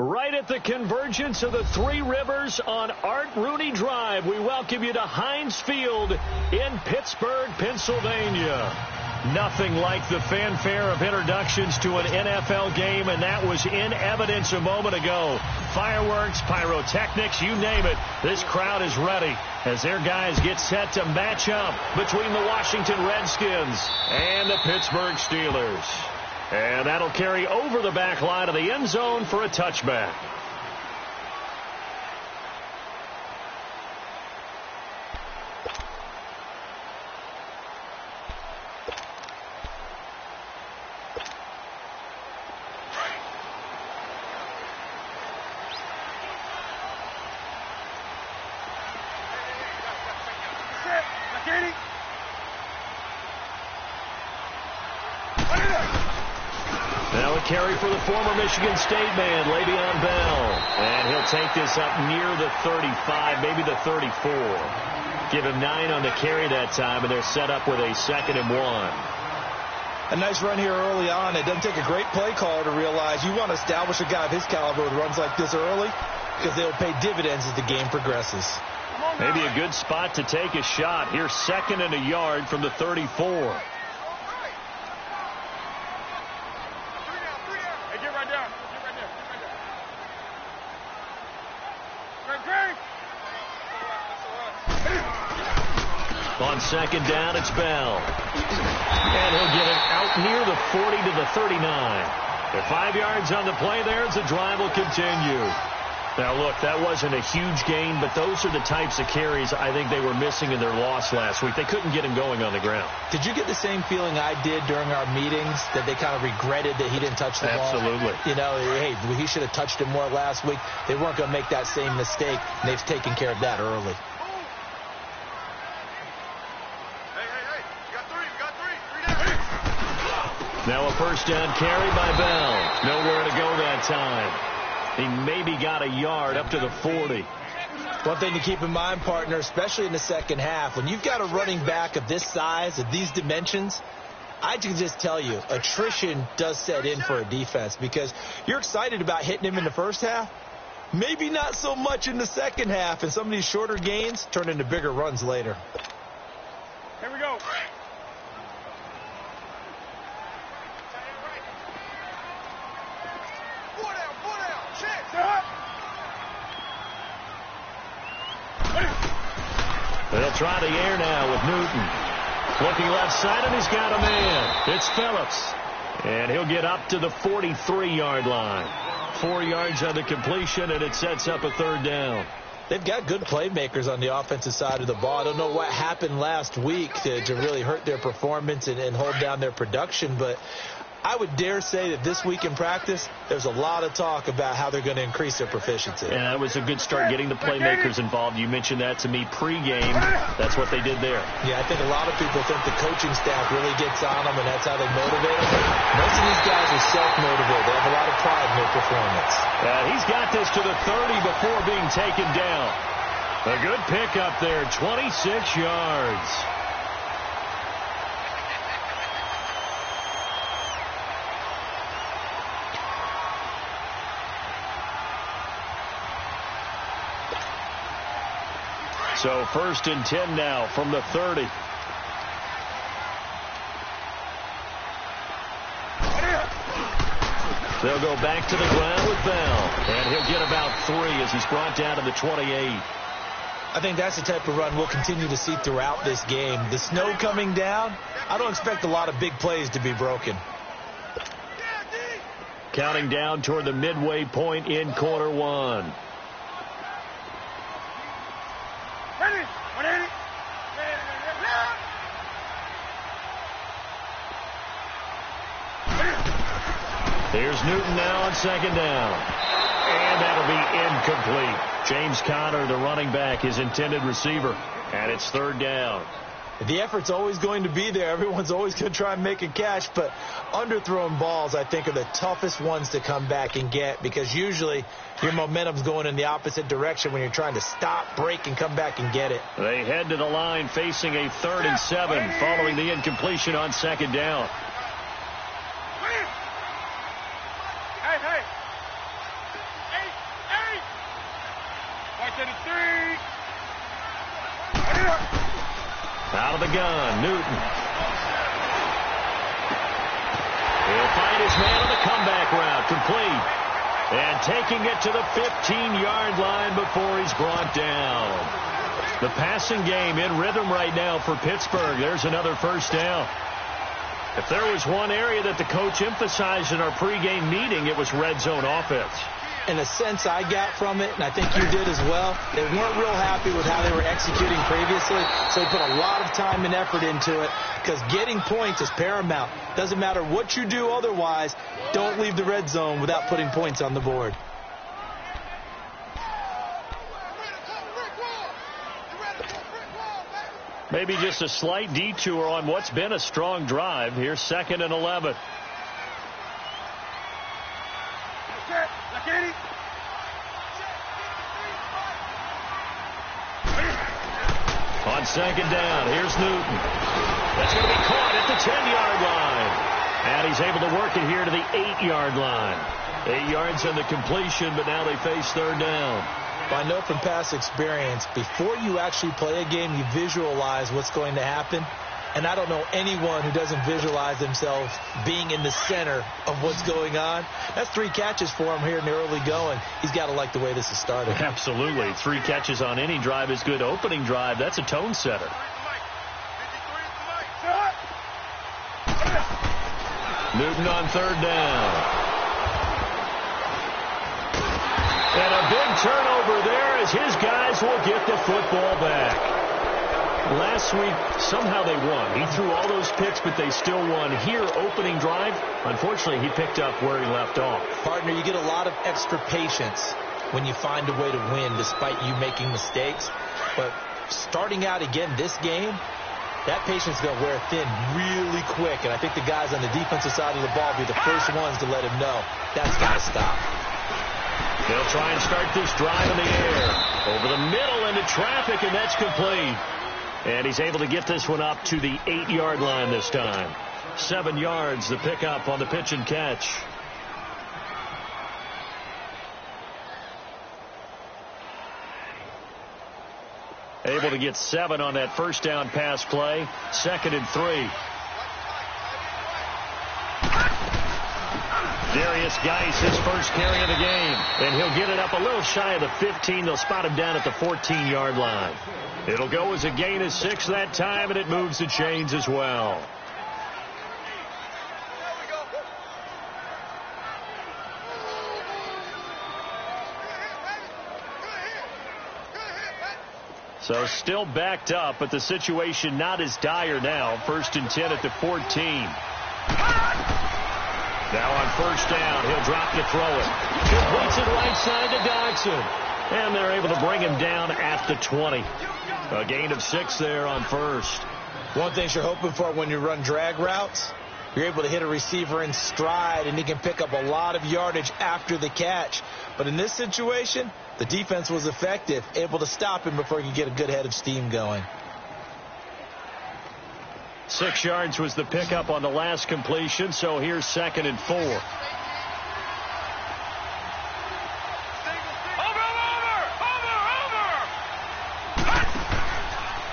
Right at the convergence of the Three Rivers on Art Rooney Drive, we welcome you to Heinz Field in Pittsburgh, Pennsylvania. Nothing like the fanfare of introductions to an NFL game, and that was in evidence a moment ago. Fireworks, pyrotechnics, you name it. This crowd is ready as their guys get set to match up between the Washington Redskins and the Pittsburgh Steelers. And that'll carry over the back line of the end zone for a touchback. Now a carry for the former Michigan State man, Le'Veon Bell. And he'll take this up near the 35, maybe the 34. Give him 9 on the carry that time, and they're set up with a 2nd and 1. A nice run here early on. It doesn't take a great play caller to realize you want to establish a guy of his caliber with runs like this early because they'll pay dividends as the game progresses. Maybe a good spot to take a shot. Here's 2nd and a yard from the 34. On 2nd down, it's Bell. And he'll get it out near the 40 to the 39. The 5 yards on the play there as the drive will continue. Now, look, that wasn't a huge gain, but those are the types of carries I think they were missing in their loss last week. They couldn't get him going on the ground. Did you get the same feeling I did during our meetings, that they kind of regretted that he didn't touch the ball? Absolutely. You know, hey, he should have touched it more last week. They weren't going to make that same mistake, and they've taken care of that early. Now a first down carry by Bell. Nowhere to go that time. He maybe got a yard up to the 40. One thing to keep in mind, partner, especially in the second half, when you've got a running back of this size, of these dimensions, I can just tell you, attrition does set in for a defense because you're excited about hitting him in the first half. Maybe not so much in the second half, and some of these shorter gains turn into bigger runs later. Here we go. They'll try the air now with Newton. Looking left side, and he's got a man. It's Phillips. And he'll get up to the 43-yard line. 4 yards on the completion, and it sets up a 3rd down. They've got good playmakers on the offensive side of the ball. I don't know what happened last week to really hurt their performance and hold down their production, but I would dare say that this week in practice, there's a lot of talk about how they're going to increase their proficiency. And that was a good start, getting the playmakers involved. You mentioned that to me pregame. That's what they did there. Yeah, I think a lot of people think the coaching staff really gets on them, and that's how they motivate them. Most of these guys are self-motivated. They have a lot of pride in their performance. He's got this to the 30 before being taken down. A good pickup there, 26 yards. So 1st and 10 now from the 30. They'll go back to the ground with Bell. And he'll get about 3 as he's brought down to the 28. I think that's the type of run we'll continue to see throughout this game. The snow coming down, I don't expect a lot of big plays to be broken. Counting down toward the midway point in quarter 1. Here's Newton now on 2nd down. And that'll be incomplete. James Conner, the running back, his intended receiver. And it's 3rd down. The effort's always going to be there. Everyone's always going to try and make a catch, but underthrown balls, I think, are the toughest ones to come back and get because usually your momentum's going in the opposite direction when you're trying to stop, break, and come back and get it. They head to the line facing a 3rd and 7 following the incompletion on 2nd down. Out of the gun, Newton. He'll find his man on the comeback route, complete. And taking it to the 15-yard line before he's brought down. The passing game in rhythm right now for Pittsburgh. There's another first down. If there was one area that the coach emphasized in our pregame meeting, it was red zone offense. In a sense I got from it, and I think you did as well, they weren't real happy with how they were executing previously, so they put a lot of time and effort into it because getting points is paramount. Doesn't matter what you do otherwise, don't leave the red zone without putting points on the board. Maybe just a slight detour on what's been a strong drive. Here's 2nd and 11. On 2nd down, here's Newton. That's going to be caught at the 10-yard line. And he's able to work it here to the 8-yard line. 8 yards on the completion, but now they face 3rd down. I know from past experience, before you actually play a game, you visualize what's going to happen. And I don't know anyone who doesn't visualize themselves being in the center of what's going on. That's 3 catches for him here in the early going. He's got to like the way this is starting. Absolutely. 3 catches on any drive is good. Opening drive, that's a tone setter. Newton on 3rd down. And a big turnover there as his guys will get the football back. Last week, somehow they won. He threw all those picks, but they still won. Here, opening drive, unfortunately, he picked up where he left off. Partner, you get a lot of extra patience when you find a way to win despite you making mistakes. But starting out again this game, that patience is going to wear thin really quick. And I think the guys on the defensive side of the ball will be the first ones to let him know that's got to stop. They'll try and start this drive in the air. Over the middle into traffic, and that's complete. And he's able to get this one up to the 8-yard line this time. 7 yards, the pickup on the pitch and catch. Able to get 7 on that first down pass play. 2nd and 3. Darius Geis, his first carry of the game. And he'll get it up a little shy of the 15. They'll spot him down at the 14-yard line. It'll go as a gain of 6 that time, and it moves the chains as well. So still backed up, but the situation not as dire now. 1st and 10 at the 14. Now on 1st down, he'll drop to throw it. Completes it right side to Dodson. And they're able to bring him down at the 20. A gain of 6 there on 1st. One thing you're hoping for when you run drag routes, you're able to hit a receiver in stride, and he can pick up a lot of yardage after the catch. But in this situation, the defense was effective, able to stop him before he could get a good head of steam going. 6 yards was the pickup on the last completion, so here's 2nd and 4.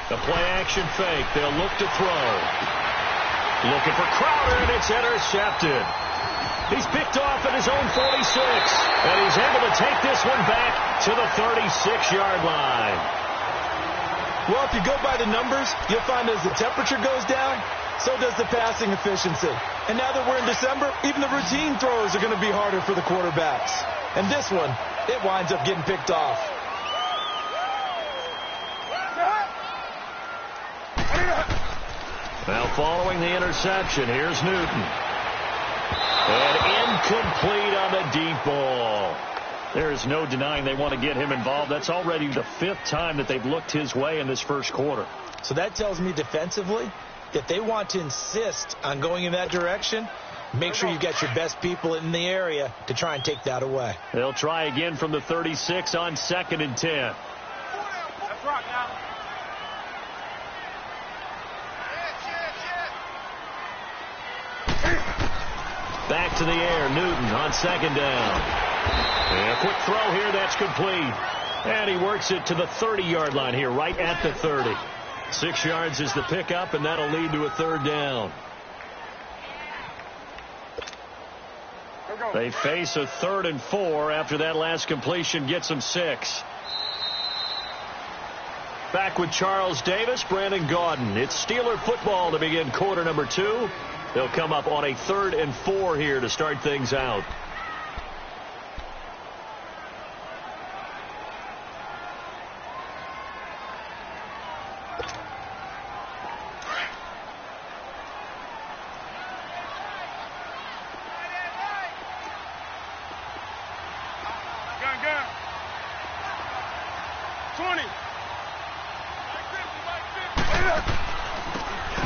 The play-action fake. They'll look to throw. Looking for Crowder, and it's intercepted. He's picked off at his own 46, and he's able to take this one back to the 36-yard line. Well, if you go by the numbers, you'll find as the temperature goes down, so does the passing efficiency. And now that we're in December, even the routine throws are going to be harder for the quarterbacks. And this one, it winds up getting picked off. Now following the interception, here's Newton. And incomplete on the deep ball. There is no denying they want to get him involved. That's already the 5th time that they've looked his way in this first quarter. So that tells me defensively that they want to insist on going in that direction. Make sure you've got your best people in the area to try and take that away. They'll try again from the 36 on 2nd and 10. That's right now. Back to the air, Newton on 2nd down. And a quick throw here, that's complete. And he works it to the 30-yard line here, right at the 30. 6 yards is the pickup, and that'll lead to a third down. They face a 3rd and 4 after that last completion gets them 6. Back with Charles Davis, Brandon Gaudin. It's Steeler football to begin quarter number 2. They'll come up on a 3rd and 4 here to start things out.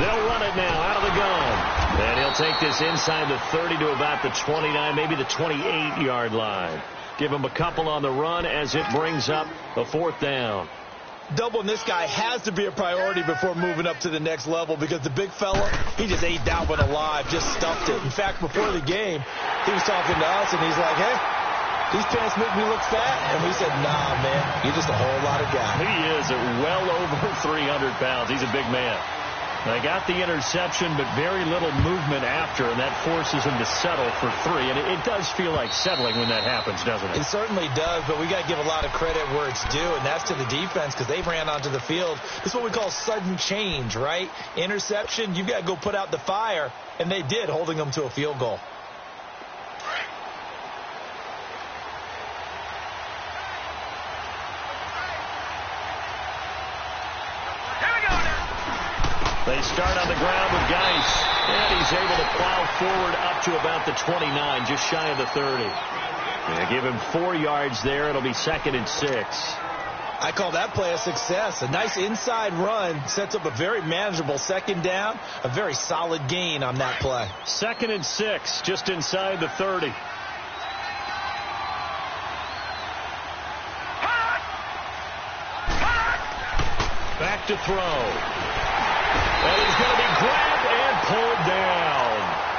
They'll run it now out of the gun. And he'll take this inside the 30 to about the 29, maybe the 28-yard line. Give him a couple on the run as it brings up a 4th down. Doubling this guy has to be a priority before moving up to the next level because the big fella, he just ate that one alive, just stuffed it. In fact, before the game, he was talking to us, and he's like, hey, these pants make me look fat. And we said, nah, man, you're just a whole lot of guy. He is at well over 300 pounds. He's a big man. They got the interception, but very little movement after, and that forces him to settle for 3. And it does feel like settling when that happens, doesn't it? It certainly does, but we got to give a lot of credit where it's due, and that's to the defense because they ran onto the field. This is what we call sudden change, right? Interception, you've got to go put out the fire, and they did, holding them to a field goal. They start on the ground with Geis, and he's able to plow forward up to about the 29, just shy of the 30. They give him 4 yards there. It'll be 2nd and 6. I call that play a success. A nice inside run sets up a very manageable 2nd down, a very solid gain on that play. 2nd and 6, just inside the 30. Back to throw. And he's going to be grabbed and pulled down.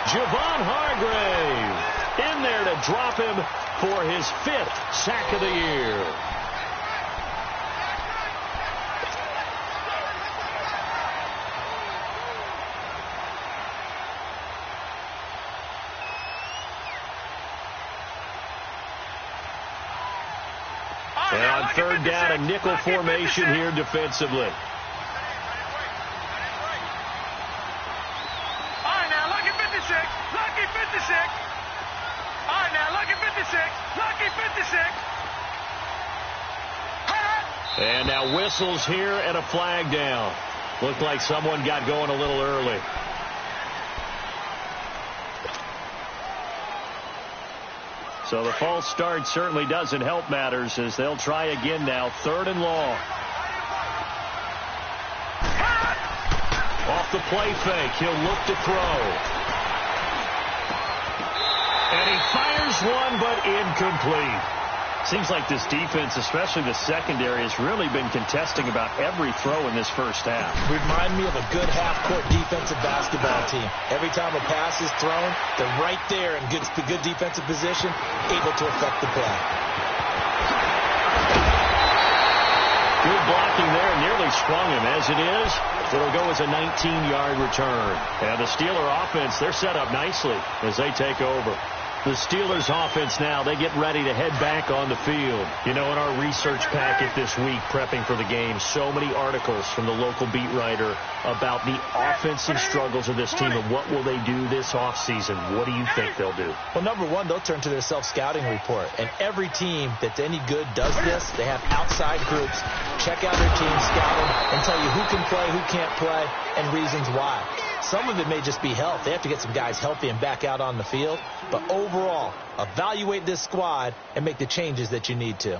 Javon Hargrave in there to drop him for his 5th sack of the year. And on 3rd down, a nickel formation here defensively. Lucky 56. All right, now, lucky 56. Lucky 56. And now whistles here and a flag down. Looked like someone got going a little early. So the false start certainly doesn't help matters as they'll try again now. 3rd and long. Off the play fake. He'll look to throw. And he fires one, but incomplete. Seems like this defense, especially the secondary, has really been contesting about every throw in this first half. Remind me of a good half-court defensive basketball team. Every time a pass is thrown, they're right there in good defensive position, able to affect the play. Good blocking there, nearly sprung him. As it is, it'll go as a 19-yard return. And the Steeler offense, they're set up nicely as they take over. The Steelers offense now, they get ready to head back on the field. You know, in our research packet this week, prepping for the game, so many articles from the local beat writer about the offensive struggles of this team and what will they do this offseason. What do you think they'll do? Well, number one, they'll turn to their self-scouting report. And every team that's any good does this. They have outside groups. Check out their team, scout them, and tell you who can play, who can't play, and reasons why. Some of it may just be health. They have to get some guys healthy and back out on the field. But overall, evaluate this squad and make the changes that you need to.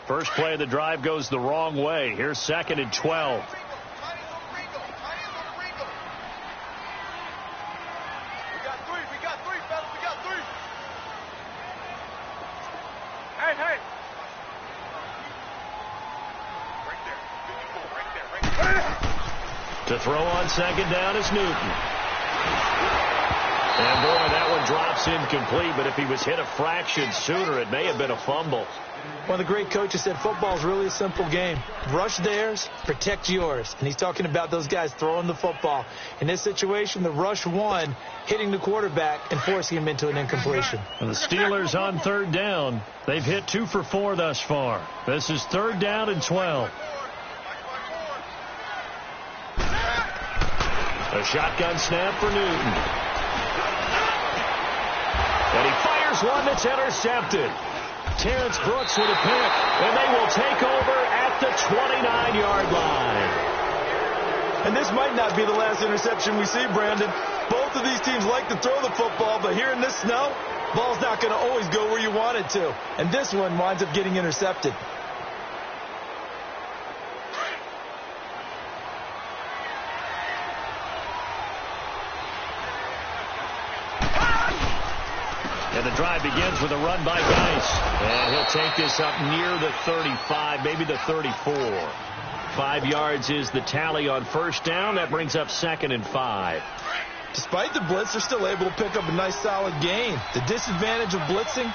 First play of the drive goes the wrong way. Here's 2nd and 12. We got three, fellas. We got three. Hey. Right there. To throw on 2nd down is Newton. And boy, that one drops It's incomplete, but if he was hit a fraction sooner, it may have been a fumble. One of the great coaches said football is really a simple game. Rush theirs, protect yours. And he's talking about those guys throwing the football. In this situation, the rush won, hitting the quarterback and forcing him into an incompletion. And the Steelers on third down. They've hit 2 for 4 thus far. This is third down and 12. A shotgun snap for Newton. And he fires one that's intercepted. Terrence Brooks with a pick, and they will take over at the 29-yard line. And this might not be the last interception we see, Brandon. Both of these teams like to throw the football, but here in this snow, ball's not going to always go where you want it to. And this one winds up getting intercepted. And the drive begins with a run by Geis. And he'll take this up near the 35, maybe the 34. 5 yards is the tally on first down. That brings up 2nd and 5. Despite the blitz, they're still able to pick up a nice solid gain. The disadvantage of blitzing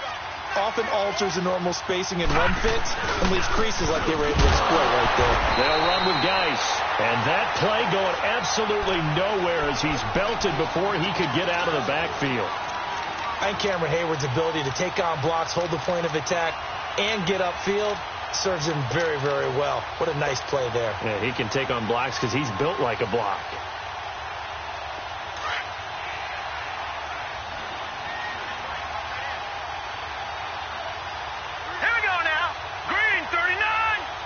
often alters the normal spacing and run fits and leaves creases like they were able to exploit right there. They'll run with Geis. And that play going absolutely nowhere as he's belted before he could get out of the backfield. And Cameron Hayward's ability to take on blocks, hold the point of attack, and get upfield serves him very, very well. What a nice play there. Yeah, he can take on blocks because he's built like a block. Here we go now. Green 39.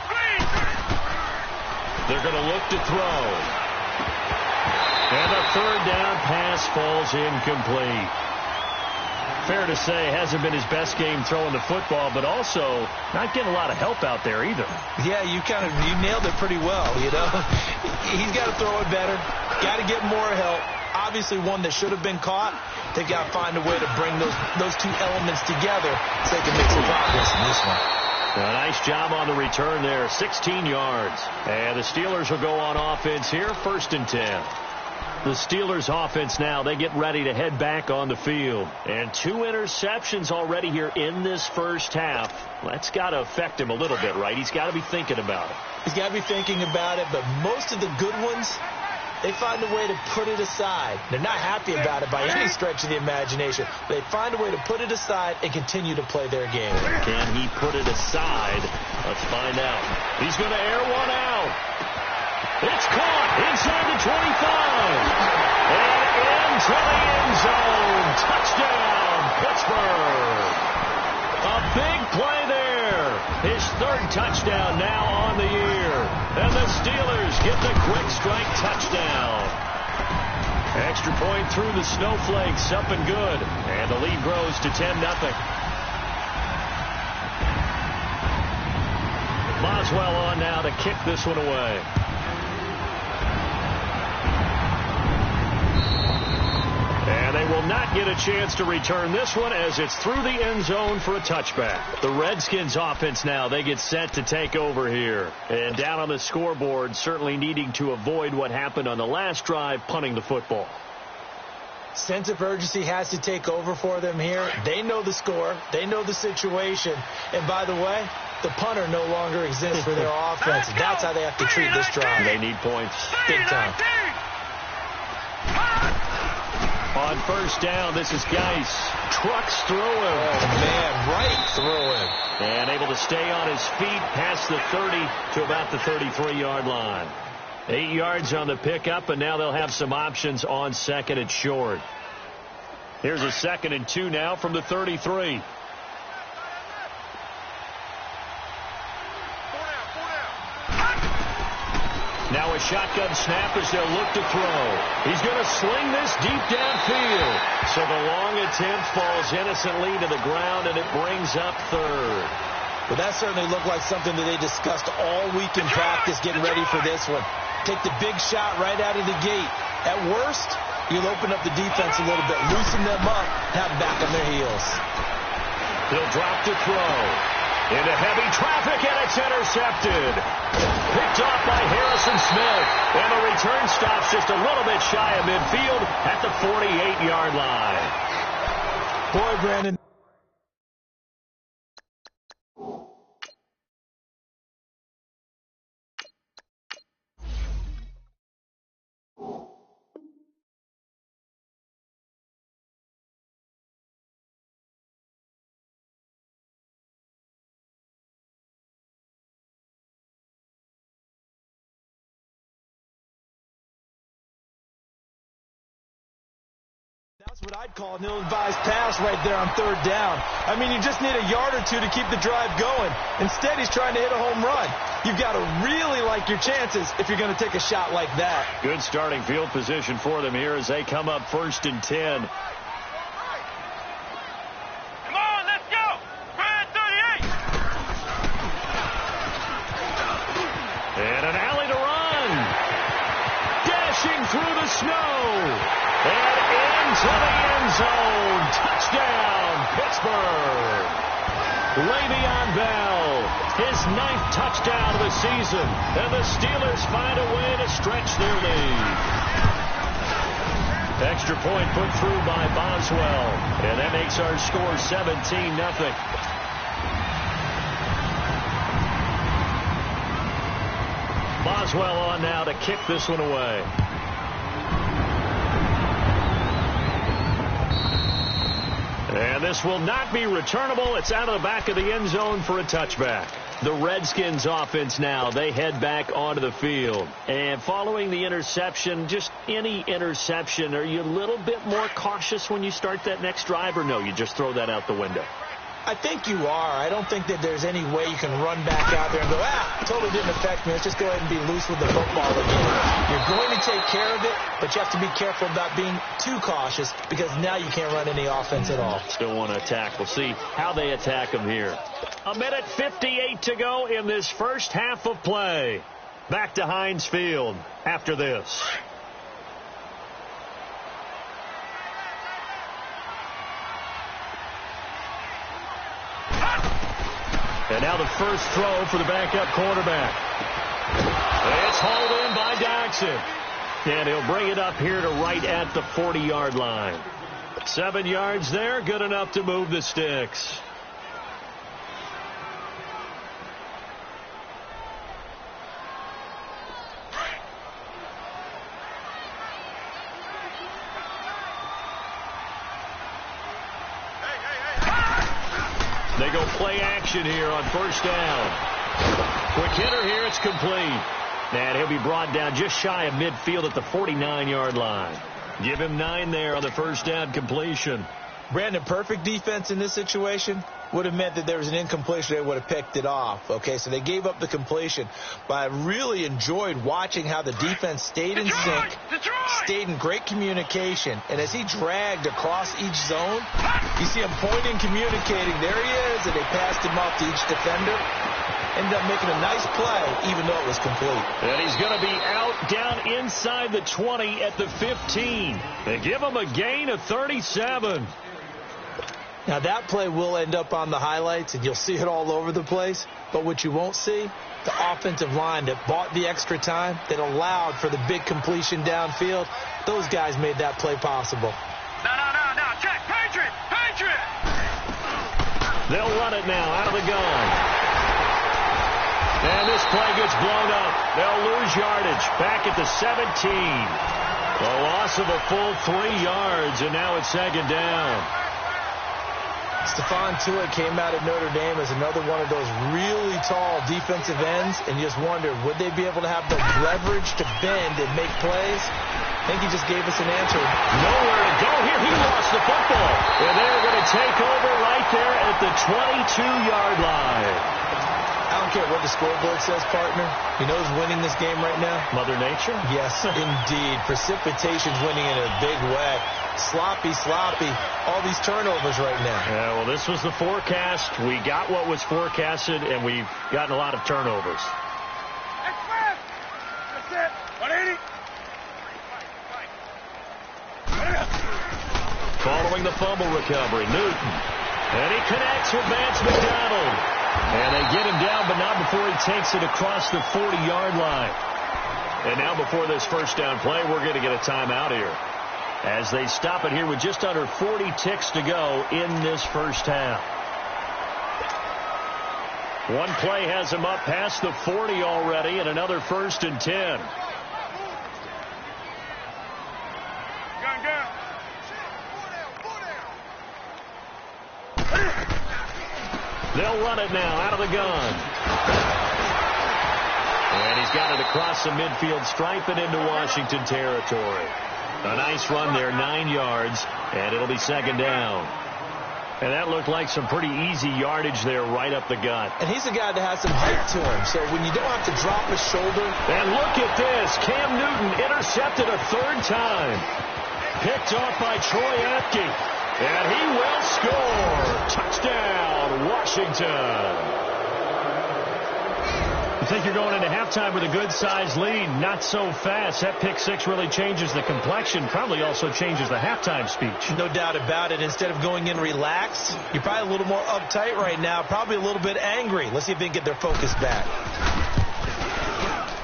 Green 39. They're going to look to throw. And a third down pass falls incomplete. Fair to say, hasn't been his best game throwing the football, but also not getting a lot of help out there either. Yeah, you nailed it pretty well, you know. He's got to throw it better. Got to get more help. Obviously one that should have been caught. They've got to find a way to bring those two elements together so they can make some progress in this one. A nice job on the return there, 16 yards. And the Steelers will go on offense here, 1st and 10. The Steelers offense now, they get ready to head back on the field. And 2 interceptions already here in this first half. That's got to affect him a little bit, right? He's got to be thinking about it. He's got to be thinking about it, but most of the good ones, they find a way to put it aside. They're not happy about it by any stretch of the imagination. They find a way to put it aside and continue to play their game. Can he put it aside? Let's find out. He's going to air one out. It's caught inside the 25. And into the end zone. Touchdown, Pittsburgh. A big play there. His 3rd touchdown now on the year. And the Steelers get the quick strike touchdown. Extra point through the snowflakes, up and good. And the lead grows to 10-0. Boswell on now to kick this one away. And they will not get a chance to return this one as it's through the end zone for a touchback. The Redskins offense now, they get set to take over here. And down on the scoreboard, certainly needing to avoid what happened on the last drive, punting the football. Sense of urgency has to take over for them here. They know the score. They know the situation. And by the way, the punter no longer exists for their offense. That's how they have to treat this drive. They need points. Big time. On first down, this is Geis. Trucks through him. Oh, man, right through him. And able to stay on his feet past the 30 to about the 33-yard line. 8 yards on the pickup, and now they'll have some options on 2nd and short. Here's a 2nd and 2 now from the 33. Now a shotgun snap as they'll look to throw. He's going to sling this deep downfield. So the long attempt falls innocently to the ground, and it brings up 3rd. Well, that certainly looked like something that they discussed all week in practice getting ready for this one. Take the big shot right out of the gate. At worst, you'll open up the defense a little bit, loosen them up, have them back on their heels. He'll drop to throw. Into heavy traffic, and it's intercepted. Picked off by Harrison Smith. And the return stops just a little bit shy of midfield at the 48-yard line. Boy, Brandon. That's what I'd call an ill-advised pass right there on third down. I mean, you just need a yard or two to keep the drive going. Instead, he's trying to hit a home run. You've got to really like your chances if you're going to take a shot like that. Good starting field position for them here as they come up 1st and 10. Come on, let's go. Brad 38. And an alley to run. Dashing through the snow. And into the end zone. Touchdown, Pittsburgh. Le'Veon Bell, his 9th touchdown of the season. And the Steelers find a way to stretch their lead. Extra point put through by Boswell. And that makes our score 17-0. Boswell on now to kick this one away. And this will not be returnable. It's out of the back of the end zone for a touchback. The Redskins offense now, they head back onto the field. And following the interception, just any interception, are you a little bit more cautious when you start that next drive, or no, you just throw that out the window? I think you are. I don't think that there's any way you can run back out there and go, totally didn't affect me. Let's just go ahead and be loose with the football again. You're going to take care of it, but you have to be careful about being too cautious because now you can't run any offense at all. Still want to attack. We'll see how they attack them here. 1:58 to go in this first half of play. Back to Heinz Field after this. And now the first throw for the backup quarterback. It's hauled in by Daxon. And he'll bring it up here to right at the 40-yard line. 7 yards there, good enough to move the sticks. They go play action here on first down. Quick hitter here, it's complete. And he'll be brought down just shy of midfield at the 49-yard line. Give him 9 there on the first down completion. Brandon, perfect defense in this situation would have meant that there was an incompletion. They would have picked it off. Okay, so they gave up the completion. But I really enjoyed watching how the defense stayed in sync, stayed in great communication. And as he dragged across each zone, you see him pointing, communicating. There he is, and they passed him off to each defender. Ended up making a nice play, even though it was complete. And he's going to be out down inside the 20 at the 15. They give him a gain of 37. Now, that play will end up on the highlights, and you'll see it all over the place. But what you won't see, the offensive line that bought the extra time, that allowed for the big completion downfield, those guys made that play possible. No. Check. Patriot. They'll run it now out of the gun. And this play gets blown up. They'll lose yardage back at the 17. A loss of a full 3 yards, and now it's second down. Stephon Tuitt came out of Notre Dame as another one of those really tall defensive ends, and you just wondered, would they be able to have the leverage to bend and make plays? I think he just gave us an answer. Nowhere to go here. He lost the football. And they're going to take over right there at the 22-yard line. I don't care what the scoreboard says, partner. You know who's winning this game right now? Mother Nature? Yes, indeed. Precipitation's winning in a big way. Sloppy. All these turnovers right now. Yeah, well, this was the forecast. We got what was forecasted, and we've gotten a lot of turnovers. That's it. 180. Following the fumble recovery, Newton. And he connects with Vance McDonald. And they get him down, but not before he takes it across the 40-yard line. And now before this first down play, we're going to get a timeout here. as they stop it here with just under 40 ticks to go in this first half. One play has him up past the 40 already, and another 1st and 10. They'll run it now out of the gun. And he's got it across the midfield stripe and into Washington territory. A nice run there, 9 yards, and it'll be 2nd down. And that looked like some pretty easy yardage there right up the gut. And he's a guy that has some height to him, so when you don't have to drop his shoulder. And look at this. Cam Newton intercepted a 3rd time. Picked off by Troy Apke. And he will score. Touchdown, Washington. You think you're going into halftime with a good-sized lead. Not so fast. That pick 6 really changes the complexion. Probably also changes the halftime speech. No doubt about it. Instead of going in relaxed, you're probably a little more uptight right now. Probably a little bit angry. Let's see if they can get their focus back.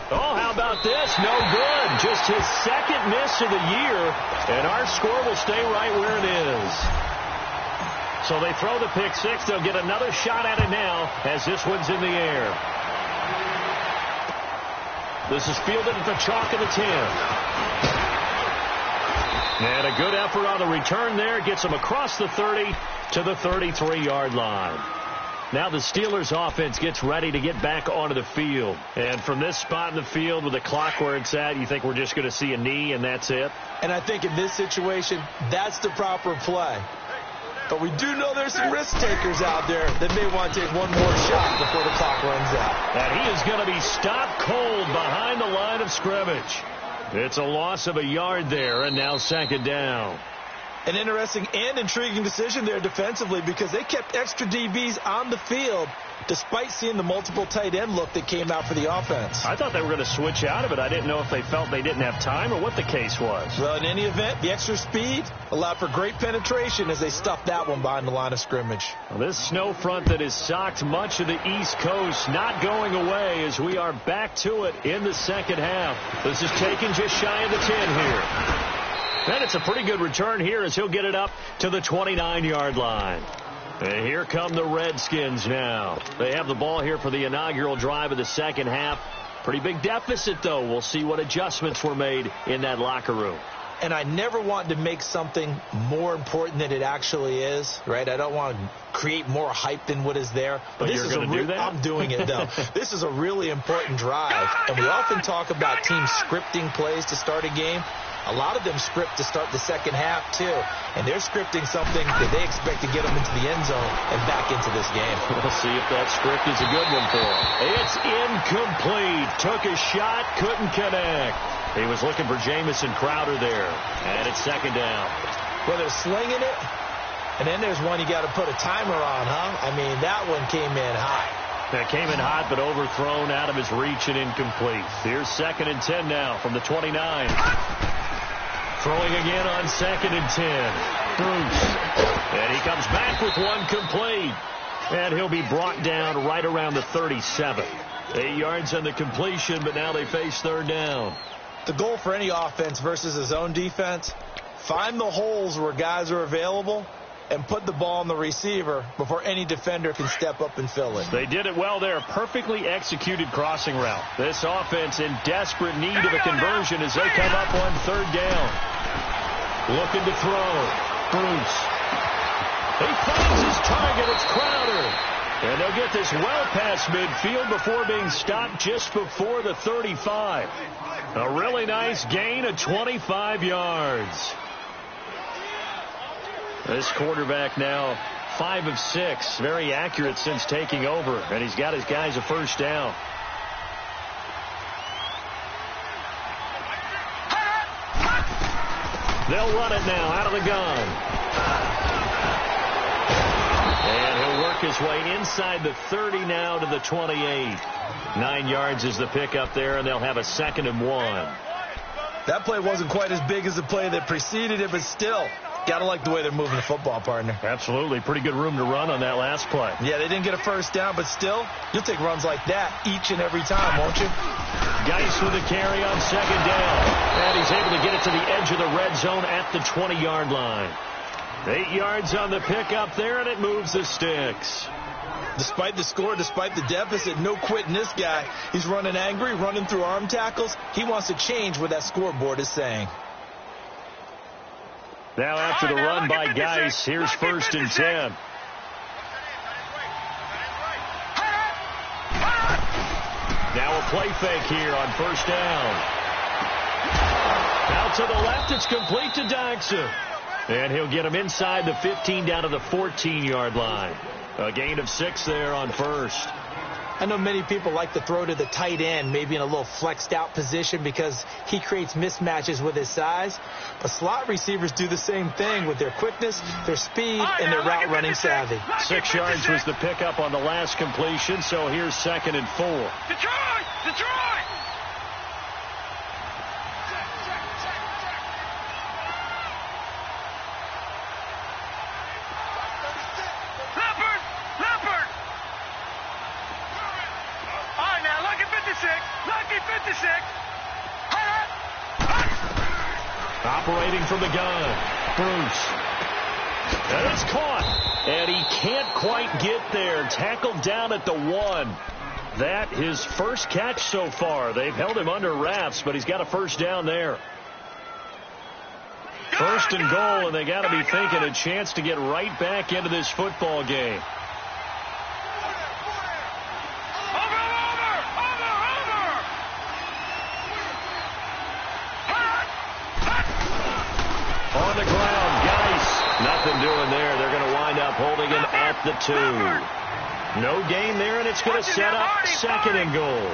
Oh, how about this? No good. Just his 2nd miss of the year. And our score will stay right where it is. So they throw the pick 6. They'll get another shot at it now as this one's in the air. This is fielded at the chalk of the 10. And a good effort on the return there. Gets him across the 30 to the 33-yard line. Now the Steelers offense gets ready to get back onto the field. And from this spot in the field with the clock where it's at, you think we're just going to see a knee and that's it? And I think in this situation, that's the proper play. But we do know there's some risk takers out there that may want to take one more shot before the clock runs out. And he is going to be stopped cold behind the line of scrimmage. It's a loss of a yard there, and now 2nd down. An interesting and intriguing decision there defensively because they kept extra DBs on the field despite seeing the multiple tight end look that came out for the offense. I thought they were going to switch out of it. I didn't know if they felt they didn't have time or what the case was. Well, in any event, the extra speed allowed for great penetration as they stuffed that one behind the line of scrimmage. Well, this snow front that has socked much of the East Coast not going away as we are back to it in the 2nd half. This is taken just shy of the 10 here. And it's a pretty good return here as he'll get it up to the 29-yard line. And here come the Redskins now. They have the ball here for the inaugural drive of the 2nd half. Pretty big deficit, though. We'll see what adjustments were made in that locker room. And I never want to make something more important than it actually is, right? I don't want to create more hype than what is there. But you're going to do that? I'm doing it, though. This is a really important drive. And we often talk about teams scripting plays to start a game. A lot of them script to start the 2nd half, too. And they're scripting something that they expect to get them into the end zone and back into this game. We'll see if that script is a good one for them. It's incomplete. Took a shot, couldn't connect. He was looking for Jamison Crowder there. And it's 2nd down. Well, they're slinging it. And then there's one you got to put a timer on, huh? I mean, that one came in hot. That came in hot, but overthrown out of his reach and incomplete. Here's 2nd and 10 now from the 29. Throwing again on 2nd and 10. Bruce. And he comes back with one complete. And he'll be brought down right around the 37. 8 yards on the completion, but now they face 3rd down. The goal for any offense versus his own defense, find the holes where guys are available and put the ball on the receiver before any defender can step up and fill it. They did it well there. Perfectly executed crossing route. This offense in desperate need of a conversion as they come up on 3rd down. Looking to throw. Bruce. He finds his target. It's Crowder. And they'll get this well past midfield before being stopped just before the 35. A really nice gain of 25 yards. This quarterback now 5 of 6. Very accurate since taking over. And he's got his guys a 1st down. They'll run it now out of the gun. And he'll work his way inside the 30 now to the 28. 9 yards is the pickup there, and they'll have a 2nd and 1. That play wasn't quite as big as the play that preceded it, but still, Got to like the way they're moving the football, partner. Absolutely. Pretty good room to run on that last play. Yeah, they didn't get a first down, but still, you'll take runs like that each and every time, won't you? Geis with a carry on second down. And he's able to get it to the edge of the red zone at the 20-yard line. 8 yards on the pickup there, and it moves the sticks. Despite the score, despite the deficit, no quitting this guy. He's running angry, running through arm tackles. He wants to change what that scoreboard is saying. Now after the run by Geis, here's 1st and 10. Now a play fake here on 1st down. Out to the left, it's complete to Dyson. And he'll get him inside the 15 down to the 14-yard line. A gain of 6 there on 1st. I know many people like to throw to the tight end, maybe in a little flexed out position because he creates mismatches with his size. But slot receivers do the same thing with their quickness, their speed, and their route running savvy. 6 yards was the pickup on the last completion, so here's 2nd and 4. Detroit! Detroit! Operating from the gun, Bruce. And it's caught. And he can't quite get there. Tackled down at the 1. That his first catch so far. They've held him under wraps, but he's got a first down there. 1st and goal, and they got to be thinking a chance to get right back into this football game. On the ground, Geis. Nothing doing there. They're going to wind up holding him at the 2. No gain there, and it's going to set up 2nd and goal.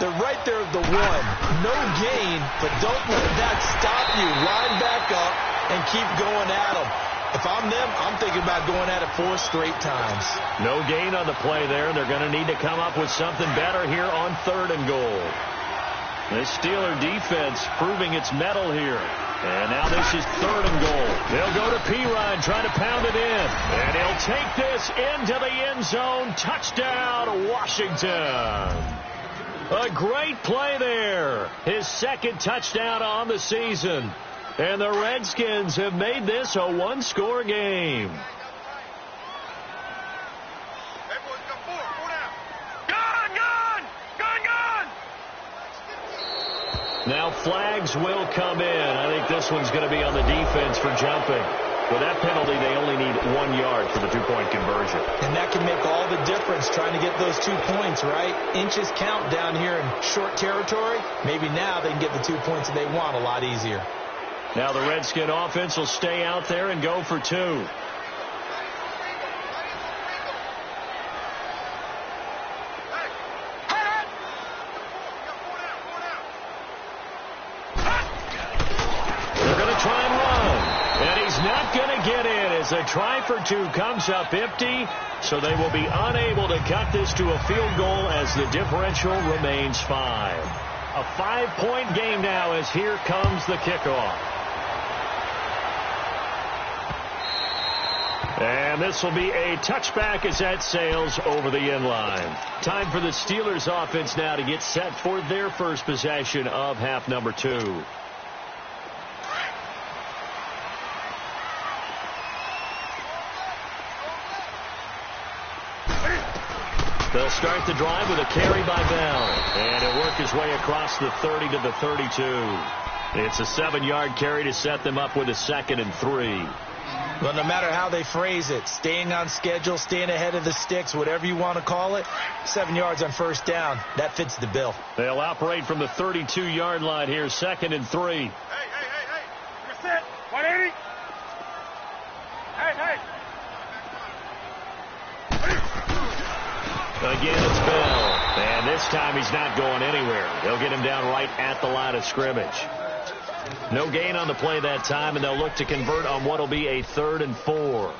They're right there at the 1. No gain, but don't let that stop you. Line back up and keep going at them. If I'm them, I'm thinking about going at it 4 straight times. No gain on the play there. They're going to need to come up with something better here on 3rd and goal. The Steeler defense proving its mettle here. And now this is 3rd and goal. They'll go to Pirine, trying to pound it in. And he'll take this into the end zone. Touchdown, Washington. A great play there. His 2nd touchdown on the season. And the Redskins have made this a 1-score game. Now flags will come in. I think this one's going to be on the defense for jumping. With that penalty, they only need 1 yard for the 2-point conversion. And that can make all the difference trying to get those 2 points, right? Inches count down here in short territory. Maybe now they can get the 2 points that they want a lot easier. Now the Redskin offense will stay out there and go for 2. Not going to get in as a try for 2 comes up empty, so they will be unable to cut this to a field goal as the differential remains 5. A 5-point game now as here comes the kickoff. And this will be a touchback as that sails over the end line. Time for the Steelers offense now to get set for their first possession of half number 2. They'll start the drive with a carry by Bell. And he'll work his way across the 30 to the 32. It's a 7-yard carry to set them up with a 2nd and 3. Well, no matter how they phrase it, staying on schedule, staying ahead of the sticks, whatever you want to call it, 7 yards on 1st down, that fits the bill. They'll operate from the 32-yard line here, 2nd and 3. Hey. You're set. 180. Hey. Again, it's Bell. And this time he's not going anywhere. They'll get him down right at the line of scrimmage. No gain on the play that time, and they'll look to convert on what will be a 3rd and 4.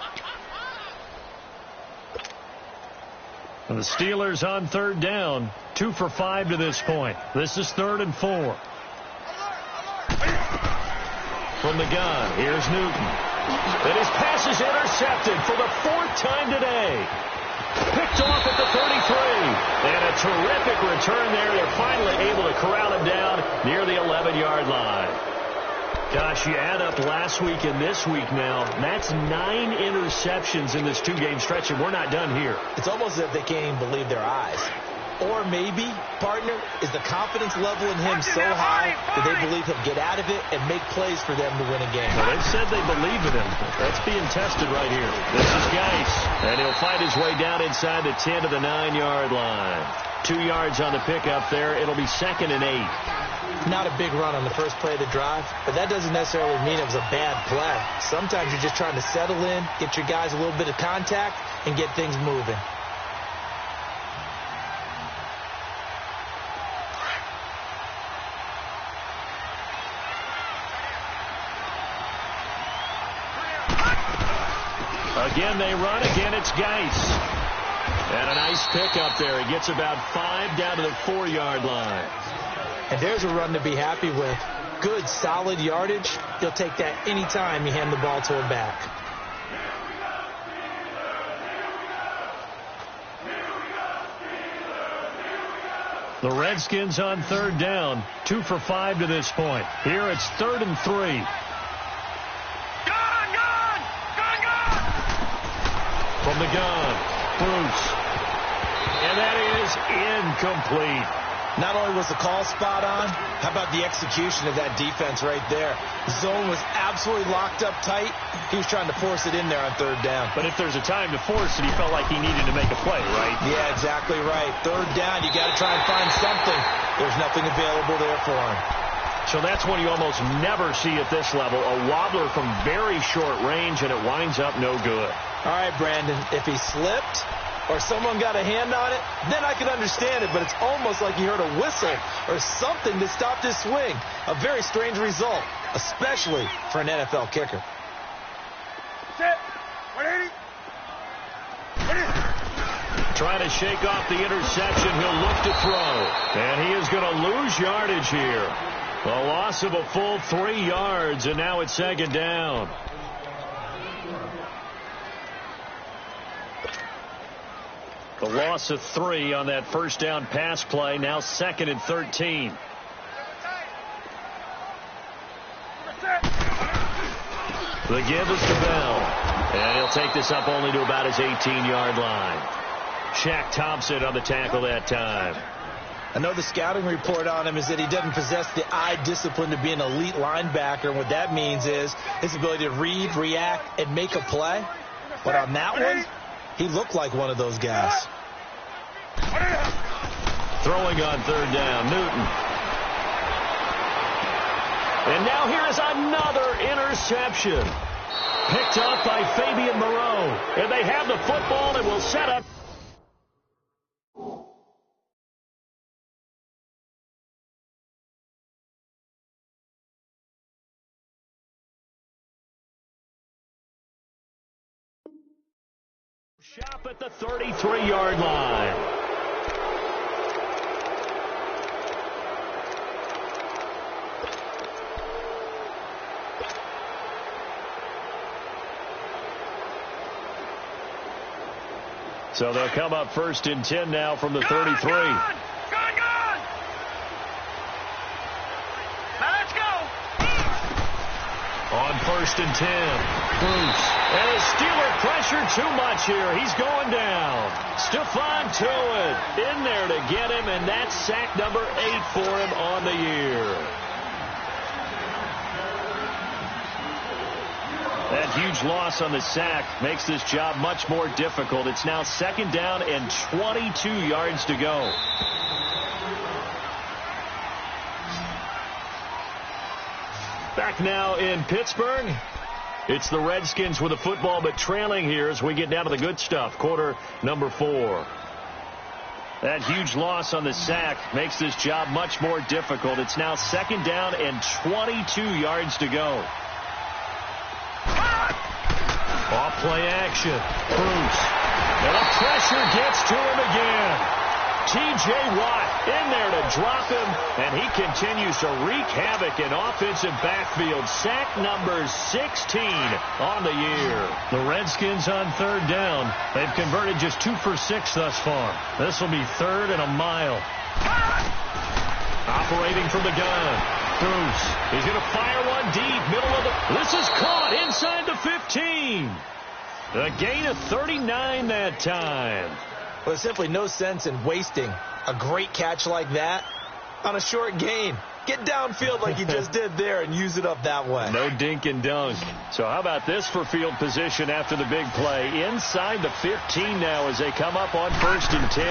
And the Steelers on 3rd down, 2 for 5 to this point. This is 3rd and 4. From the gun, here's Newton. And his pass is intercepted for the 4th time today. Picked off at the 33. And a terrific return there. They're finally able to corral him down near the 11-yard line. Gosh, you add up last week and this week now. That's 9 interceptions in this 2-game stretch, and we're not done here. It's almost as if they can't even believe their eyes. Or maybe, partner, is the confidence level in him so high that they believe he'll get out of it and make plays for them to win a game. Well, they've said they believe in him. That's being tested right here. This is Geis, and he'll fight his way down inside the 10 to the 9-yard line. 2 yards on the pickup there. It'll be 2nd and 8. Not a big run on the first play of the drive, but that doesn't necessarily mean it was a bad play. Sometimes you're just trying to settle in, get your guys a little bit of contact, and get things moving. Again, they run. Again, it's Geis. And a nice pickup there. He gets about 5 down to the 4-yard line. And there's a run to be happy with. Good, solid yardage. He'll take that anytime you hand the ball to him back. The Redskins on 3rd down. 2 for 5 to this point. Here it's 3rd and 3. From the gun, Bruce. And that is incomplete. Not only was the call spot on, how about the execution of that defense right there? The zone was absolutely locked up tight. He was trying to force it in there on 3rd down. But if there's a time to force it, he felt like he needed to make a play, right? Yeah, exactly right. 3rd down, you got to try and find something. There's nothing available there for him. So that's one you almost never see at this level. A wobbler from very short range, and it winds up no good. All right, Brandon, if he slipped or someone got a hand on it, then I can understand it, but it's almost like he heard a whistle or something that stopped his swing. A very strange result, especially for an NFL kicker. Trying to shake off the interception. He'll look to throw. And he is going to lose yardage here. A loss of a full 3 yards, and now it's 2nd down. The loss of 3 on that 1st down pass play. Now 2nd and 13. The give is to Bell. And he'll take this up only to about his 18-yard line. Shaq Thompson on the tackle that time. I know the scouting report on him is that he doesn't possess the eye discipline to be an elite linebacker. And what that means is his ability to read, react, and make a play. But on that one, he looked like one of those guys. Throwing on 3rd down, Newton. And now here is another interception. Picked up by Fabian Moreau. And they have the football and will set up. Shop at the 33-yard line. So they'll come up 1st and 10 now from the 33. Now let's go. On 1st and 10, Bruce. And his Steeler pressure too much here. He's going down. Stephon Tuitt in there to get him, and that's sack number 8 for him on the year. That huge loss on the sack makes this job much more difficult. It's now 2nd down and 22 yards to go. Back now in Pittsburgh. It's the Redskins with the football, but trailing here as we get down to the good stuff. Quarter number 4. That huge loss on the sack makes this job much more difficult. It's now 2nd down and 22 yards to go. Off play action. Bruce. And the pressure gets to him again. T.J. Watt in there to drop him, and he continues to wreak havoc in offensive backfield. Sack number 16 on the year. The Redskins on third down. They've converted just 2 for 6 thus far. This will be 3rd and a mile. Operating from the gun. Bruce. He's going to fire one deep. Middle of the... This is caught inside the 15. A gain of 39 that time. Well, there's simply no sense in wasting a great catch like that on a short gain. Get downfield like you just did there and use it up that way. No dink and dunk. So how about this for field position after the big play? Inside the 15 now as they come up on 1st and 10.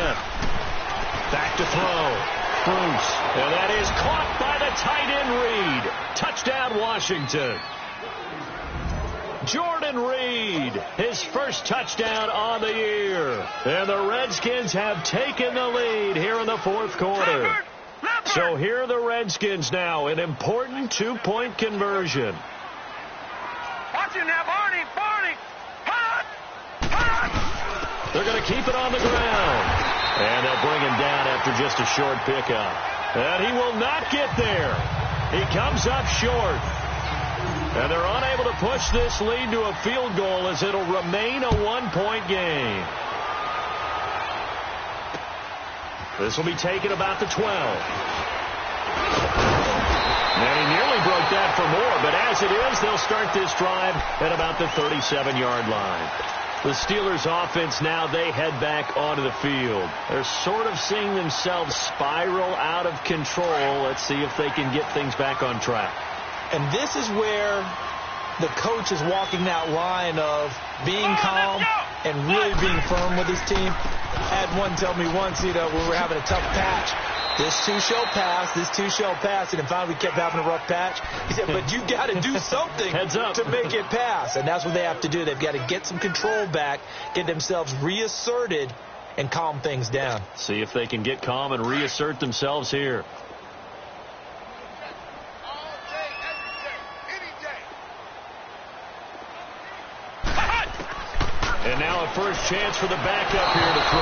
Back to throw. Bruce. And that is caught by the tight end Reed. Touchdown Washington. Jordan Reed, his first touchdown on the year. And the Redskins have taken the lead here in the 4th quarter. So here are the Redskins now, an important 2-point conversion. Watch it now, Barney. They're going to keep it on the ground. And they'll bring him down after just a short pickup. And he will not get there. He comes up short. And they're unable to push this lead to a field goal as it'll remain a 1-point game. This will be taken about the 12. And he nearly broke that for more, but as it is, they'll start this drive at about the 37-yard line. The Steelers' offense now, they head back onto the field. They're sort of seeing themselves spiral out of control. Let's see if they can get things back on track. And this is where the coach is walking that line of being calm and really being firm with his team. I had one tell me once, when we were having a tough patch, this too shall pass, this too shall pass. And finally we kept having a rough patch. He said, but you got to do something to make it pass. And that's what they have to do. They've got to get some control back, get themselves reasserted, and calm things down. See if they can get calm and reassert themselves here. And now a first chance for the backup here to throw.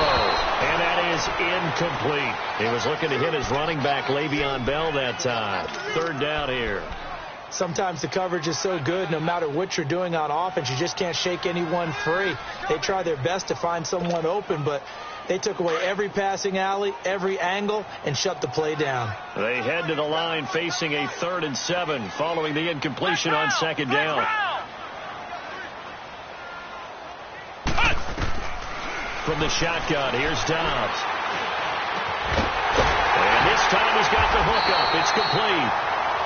And that is incomplete. He was looking to hit his running back, Le'Veon Bell, that time. 3rd down here. Sometimes the coverage is so good, no matter what you're doing on offense, you just can't shake anyone free. They try their best to find someone open, but they took away every passing alley, every angle, and shut the play down. They head to the line facing a 3rd and 7 following the incompletion on 2nd down. From the shotgun, here's Dobbs. And this time he's got the hook up. It's complete.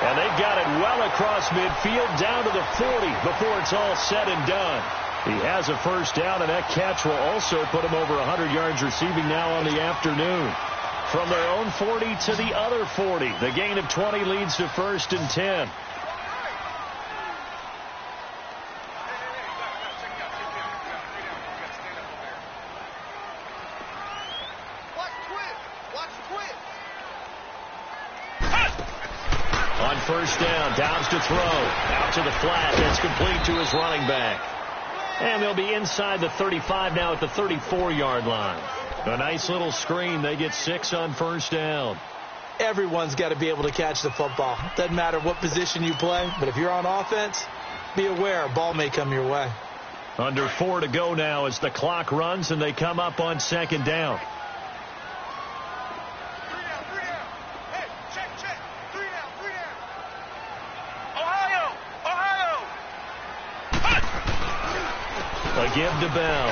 And they've got it well across midfield down to the 40 before it's all said and done. He has a first down, and that catch will also put him over 100 yards receiving now on the afternoon. From their own 40 to the other 40. The gain of 20 leads to 1st and 10. On 1st down, Dobbs to throw. Out to the flat. That's complete to his running back. And they'll be inside the 35 now at the 34-yard line. A nice little screen. They get 6 on 1st down. Everyone's got to be able to catch the football. Doesn't matter what position you play, but if you're on offense, be aware a ball may come your way. Under 4 to go now as the clock runs and they come up on 2nd down. A give to Bell.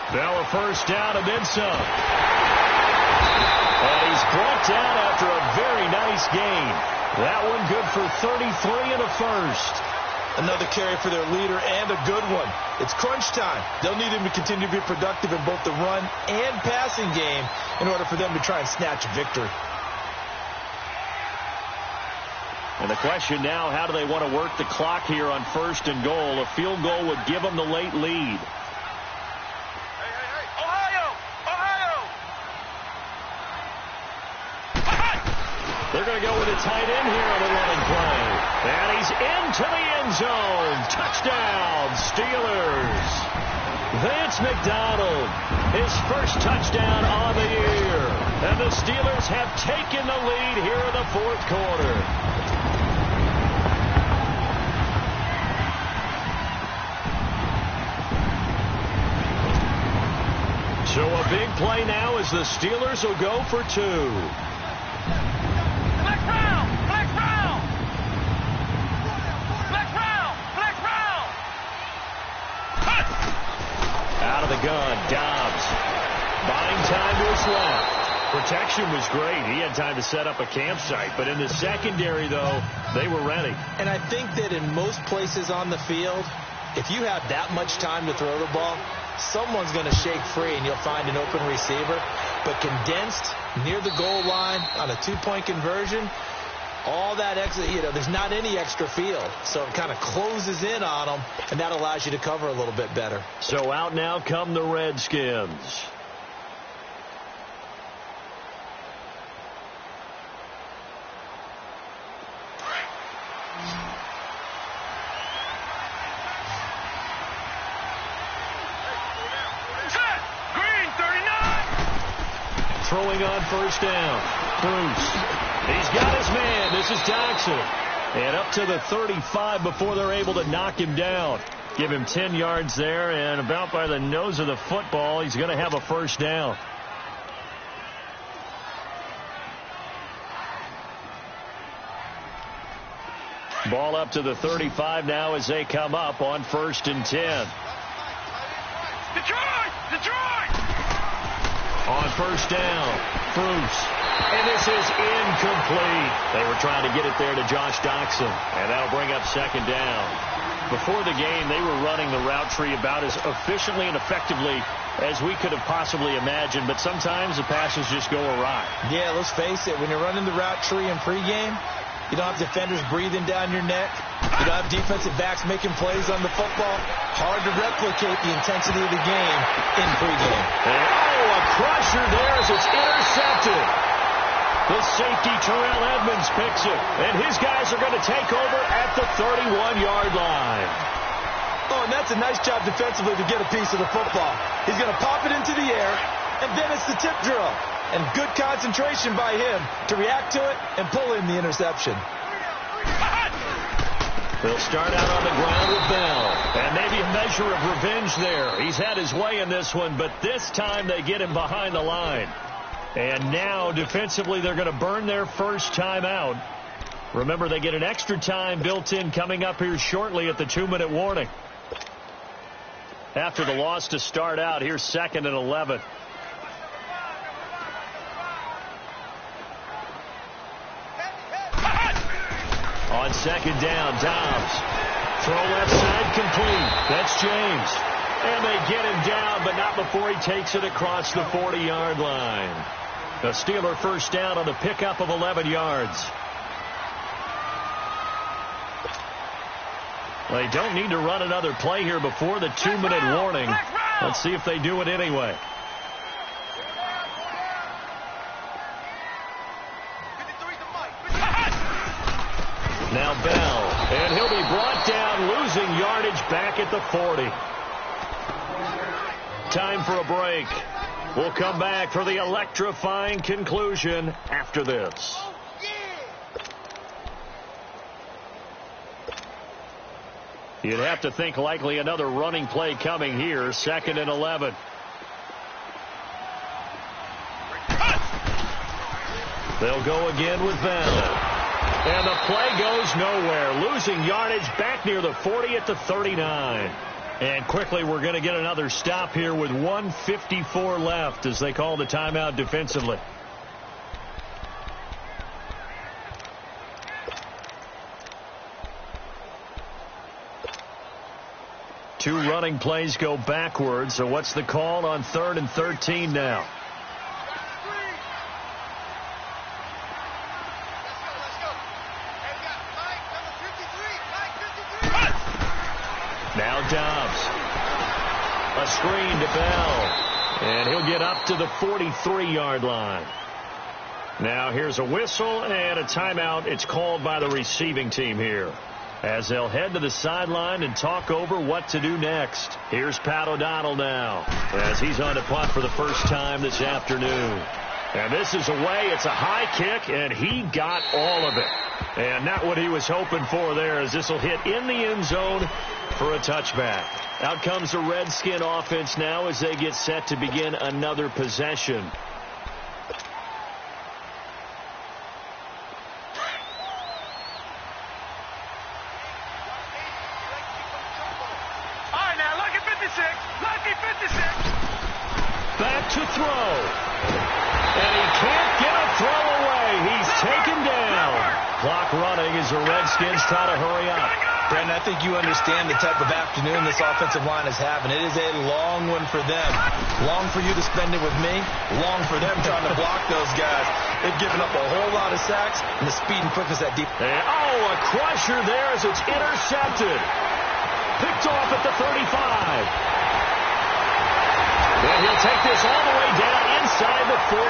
Bell a first down and then some. And he's brought down after a very nice gain. That one good for 33 and a first. Another carry for their leader and a good one. It's crunch time. They'll need him to continue to be productive in both the run and passing game in order for them to try and snatch a victory. And the question now, how do they want to work the clock here on 1st and goal? A field goal would give them the late lead. They're going to go with a tight end here on the running play. And he's into the end zone. Touchdown, Steelers. Vance McDonald, his first touchdown on the year. And the Steelers have taken the lead here in the fourth quarter. So a big play now as the Steelers will go for two. Flex round! Flex round! Flex round! Flex round! Cut! Out of the gun, Dobbs. Buying time to his left. Protection was great. He had time to set up a campsite. But in the secondary, though, they were ready. And I think that in most places on the field, if you have that much time to throw the ball, someone's going to shake free and you'll find an open receiver. But condensed near the goal line on a two-point conversion, all that extra, there's not any extra field. So it kind of closes in on them, and that allows you to cover a little bit better. So out now come the Redskins. Throwing on first down. Bruce. He's got his man. This is Jackson. And up to the 35 before they're able to knock him down. Give him 10 yards there, and about by the nose of the football, he's going to have a first down. Ball up to the 35 now as they come up on 1st and 10. Detroit! Detroit! On first down, Bruce. And this is incomplete. They were trying to get it there to Josh Doxson, and that'll bring up 2nd down. Before the game, they were running the route tree about as efficiently and effectively as we could have possibly imagined, but sometimes the passes just go awry. Yeah, let's face it, when you're running the route tree in pregame, you don't have defenders breathing down your neck. You don't have defensive backs making plays on the football. Hard to replicate the intensity of the game in pregame. And, a crusher there as it's intercepted. The safety, Terrell Edmonds, picks it. And his guys are going to take over at the 31-yard line. Oh, and that's a nice job defensively to get a piece of the football. He's going to pop it into the air, and then it's the tip drill. And good concentration by him to react to it and pull in the interception. They'll start out on the ground with Bell. And maybe a measure of revenge there. He's had his way in this one, but this time they get him behind the line. And now, defensively, they're going to burn their first time out. Remember, they get an extra time built in coming up here shortly at the 2-minute warning. After the loss to start out, here's 2nd and 11. On 2nd down, Dobbs. Throw left side complete. That's James. And they get him down, but not before he takes it across the 40-yard line. The Steeler first down on the pickup of 11 yards. They don't need to run another play here before the 2-minute warning. Let's see if they do it anyway. Now Bell, and he'll be brought down, losing yardage back at the 40. Time for a break. We'll come back for the electrifying conclusion after this. You'd have to think likely another running play coming here, 2nd and 11. They'll go again with Bell. And the play goes nowhere, losing yardage back near the 40 at the 39. And quickly we're going to get another stop here with 1:54 left as they call the timeout defensively. Two running plays go backwards, so what's the call on 3rd and 13 now? Now Dobbs. A screen to Bell. And he'll get up to the 43-yard line. Now here's a whistle and a timeout. It's called by the receiving team here. as they'll head to the sideline and talk over what to do next. Here's Pat O'Donnell now as he's on to punt for the first time this afternoon. And this is away. It's a high kick, and he got all of it. And not what he was hoping for there, as this will hit in the end zone for a touchback. Out comes the Redskin offense now as they get set to begin another possession. Back to throw. And he can't get a throw away. He's taken down. Clock running as the Redskins try to hurry up. Brandon, I think you understand the type of afternoon this offensive line is having. It is a long one for them. Long for you to spend it with me. Long for them trying to block those guys. They've given up a whole lot of sacks and the speed and quickness that deep. And, a crusher there as it's intercepted. Picked off at the 35. And he'll take this all the way down inside the 40.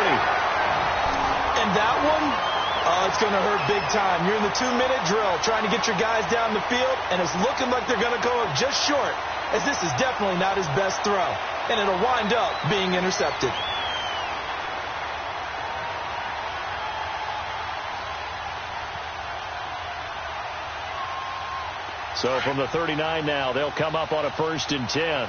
And that one, it's going to hurt big time. You're in the 2-minute drill trying to get your guys down the field, and it's looking like they're going to go up just short, as this is definitely not his best throw. And it'll wind up being intercepted. So from the 39 now, they'll come up on a 1st and 10.